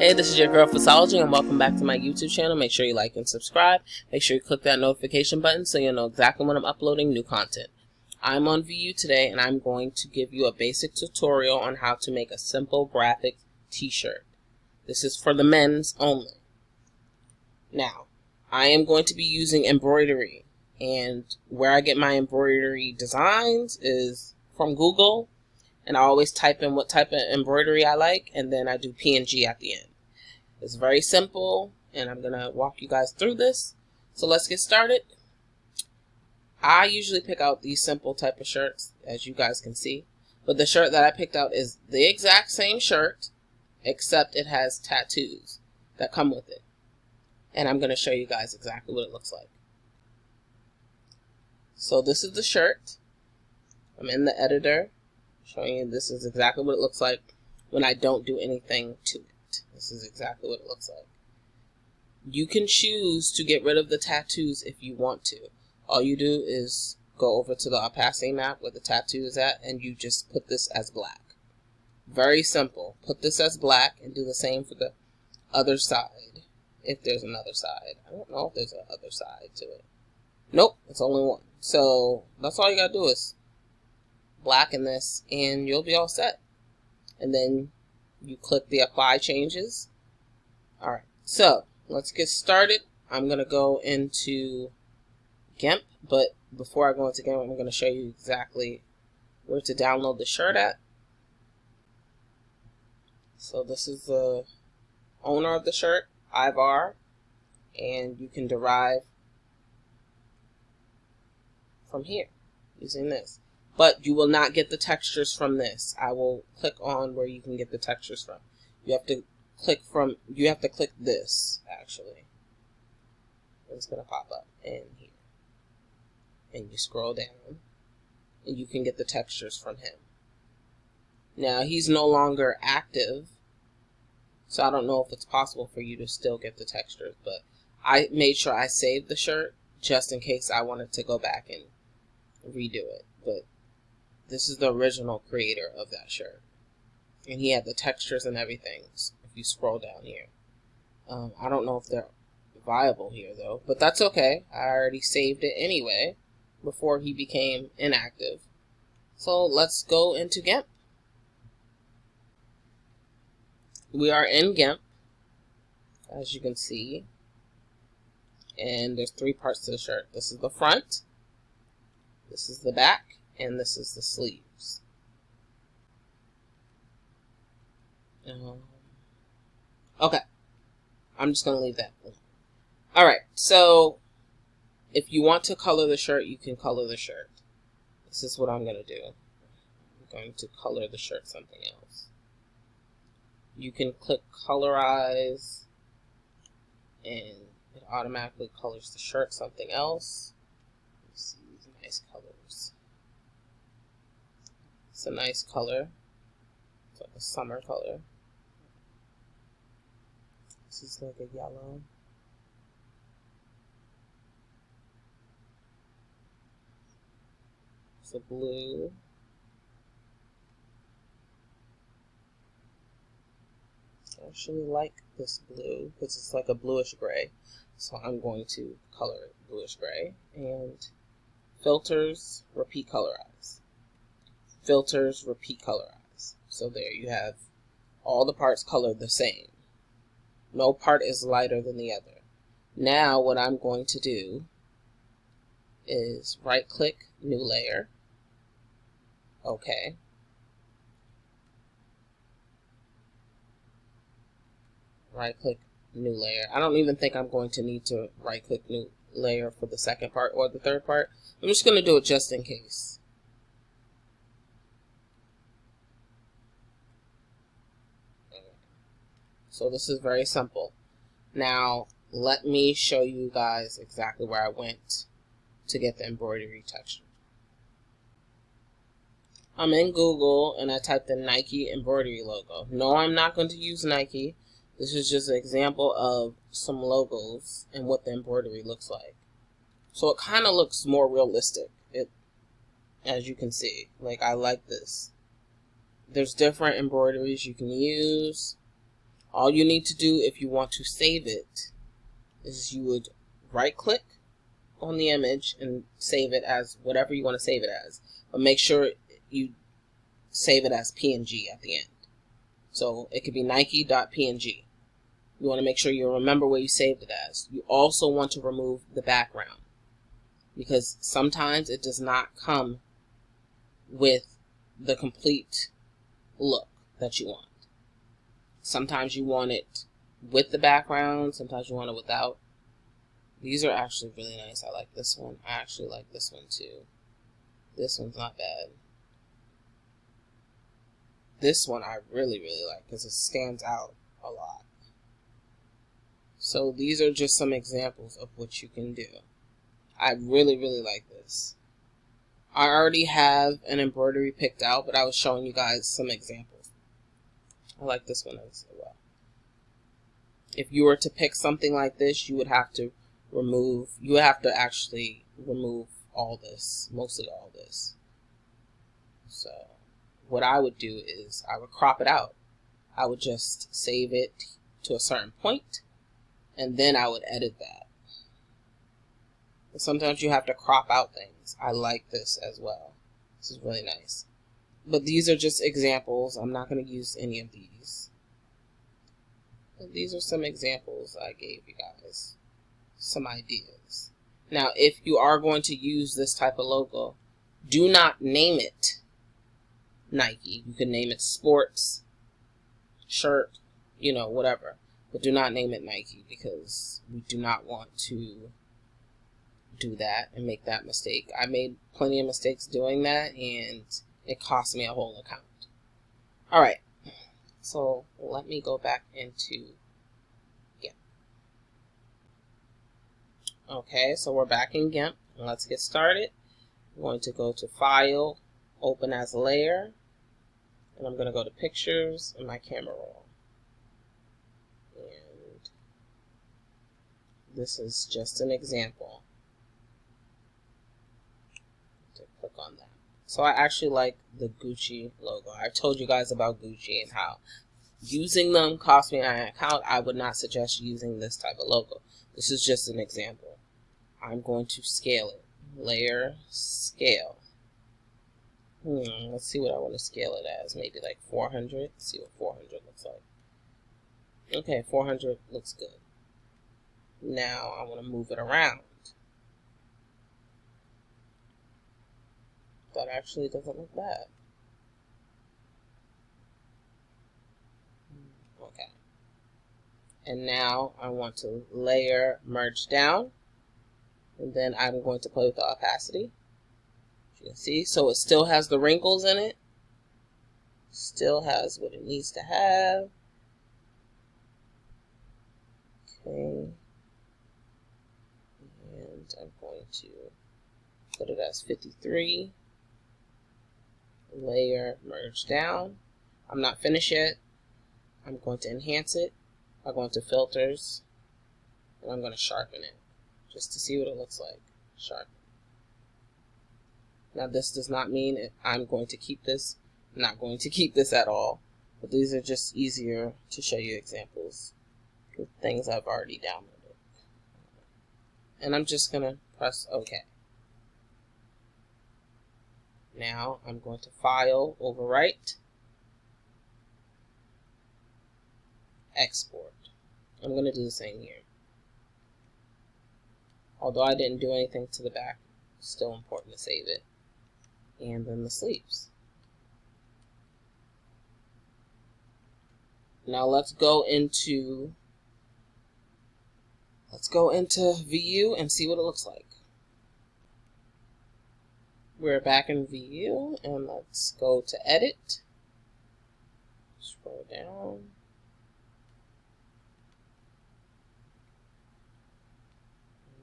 Hey, this is your girl Pvssology, and welcome back to my YouTube channel. Make sure you like and subscribe. Make sure you click that notification button so you'll know exactly when I'm uploading new content. I'm on VU today, and I'm going to give you a basic tutorial on how to make a simple graphic t-shirt. This is for the men's only. Now, I am going to be using embroidery, and where I get my embroidery designs is from Google. And I always type in what type of embroidery I like, and then I do PNG at the end. It's very simple, and I'm going to walk you guys through this. So let's get started. I usually pick out these simple type of shirts, as you guys can see. But the shirt that I picked out is the exact same shirt, except it has tattoos that come with it. And I'm going to show you guys exactly what it looks like. So this is the shirt. I'm in the editor, showing you this is exactly what it looks like when I don't do anything to it. This is exactly what it looks like. You can choose to get rid of the tattoos if you want to. All you do is go over to the opacity map where the tattoo is at, and you just put this as black. Very simple. Put this as black and do the same for the other side, if there's another side. I don't know if there's an other side to it. Nope, it's only one. So that's all you gotta do is blacken this, and you'll be all set. And then you click the apply changes. Alright, so let's get started. I'm going to go into Gimp, but before I go into Gimp, I'm going to show you exactly where to download the shirt at. So this is the owner of the shirt, Ivar, and you can derive from here using this. But you will not get the textures from this. I will click on where you can get the textures from. You have to click this, actually. It's going to pop up in here. And you scroll down, and you can get the textures from him. Now, he's no longer active, so I don't know if it's possible for you to still get the textures, but I made sure I saved the shirt just in case I wanted to go back and redo it. But this is the original creator of that shirt. And he had the textures and everything, if you scroll down here. I don't know if they're viable here, though. But that's okay. I already saved it anyway, before he became inactive. So let's go into Gimp. We are in Gimp, as you can see. And there's three parts to the shirt. This is the front. This is the back. And this is the sleeves. Okay. I'm just going to leave that. Alright, so if you want to color the shirt, you can color the shirt. This is what I'm going to do. I'm going to color the shirt something else. You can click colorize, and it automatically colors the shirt something else. Let me see these nice colors. It's a nice color. It's like a summer color. This is like a yellow. It's a blue. I actually like this blue because it's like a bluish gray. So I'm going to color it bluish gray. And filters, repeat colorize. Filters, repeat colorize. So there you have all the parts colored the same. No part is lighter than the other. Now what I'm going to do is right click, new layer. Okay. Right click, new layer. I don't even think I'm going to need to right click new layer for the second part or the third part. I'm just going to do it just in case. So this is very simple. Now, let me show you guys exactly where I went to get the embroidery texture. I'm in Google, and I typed in Nike embroidery logo. No, I'm not going to use Nike. This is just an example of some logos and what the embroidery looks like. So it kind of looks more realistic, as you can see. Like, I like this. There's different embroideries you can use. All you need to do if you want to save it is you would right click on the image and save it as whatever you want to save it as. But make sure you save it as PNG at the end. So it could be Nike.png. You want to make sure you remember where you saved it as. You also want to remove the background, because sometimes it does not come with the complete look that you want. Sometimes you want it with the background, sometimes you want it without. These are actually really nice. I like this one. I actually like this one too. This one's not bad. This one I really, really like because it stands out a lot. So these are just some examples of what you can do. I really, really like this. I already have an embroidery picked out, but I was showing you guys some examples. I like this one as well. If you were to pick something like this, you would have to actually remove all this, mostly all this. So what I would do is I would crop it out. I would just save it to a certain point, and then I would edit that. And sometimes you have to crop out things. I like this as well. This is really nice. But these are just examples. I'm not going to use any of these. But these are some examples I gave you guys. Some ideas. Now, if you are going to use this type of logo, do not name it Nike. You can name it sports, shirt, whatever. But do not name it Nike, because we do not want to do that and make that mistake. I made plenty of mistakes doing that, and it cost me a whole account. Alright, so let me go back into Gimp. Okay, so we're back in Gimp, and let's get started. I'm going to go to File, Open as Layer, and I'm going to go to Pictures and my camera roll. And this is just an example. To click on that. So I actually like the Gucci logo. I've told you guys about Gucci and how using them cost me an account. I would not suggest using this type of logo. This is just an example. I'm going to scale it. Layer, scale. Let's see what I want to scale it as. Maybe like 400. Let's see what 400 looks like. Okay, 400 looks good. Now I want to move it around. That actually doesn't look bad. Okay. And now I want to layer, merge down. And then I'm going to play with the opacity. As you can see, so it still has the wrinkles in it. Still has what it needs to have. Okay. And I'm going to put it as 53. Layer, merge down. I'm not finished yet. I'm going to enhance it. I'm going to filters. And I'm going to sharpen it. Just to see what it looks like. Sharpen. Now this does not mean I'm going to keep this. I'm not going to keep this at all. But these are just easier to show you examples with things I've already downloaded. And I'm just going to press OK. Now I'm going to File, Overwrite, Export. I'm going to do the same here. Although I didn't do anything to the back, it's still important to save it. And then the sleeves. Now let's go into VU and see what it looks like. We're back in VU, and let's go to Edit. Scroll down.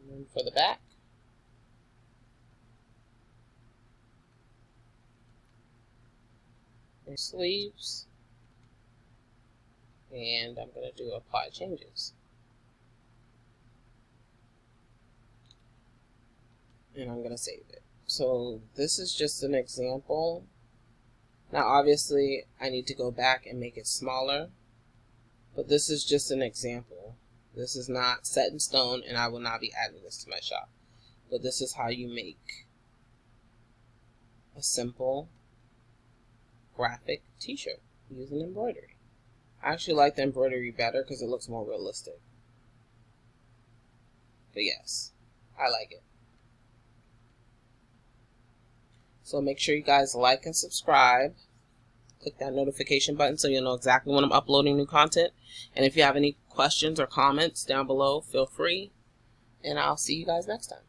And then for the back. And sleeves. And I'm going to do Apply Changes. And I'm going to save it. So this is just an example. Now obviously I need to go back and make it smaller. But this is just an example. This is not set in stone, and I will not be adding this to my shop. But this is how you make a simple graphic t-shirt using embroidery. I actually like the embroidery better because it looks more realistic. But yes, I like it. So make sure you guys like and subscribe. Click that notification button so you'll know exactly when I'm uploading new content. And if you have any questions or comments down below, feel free. And I'll see you guys next time.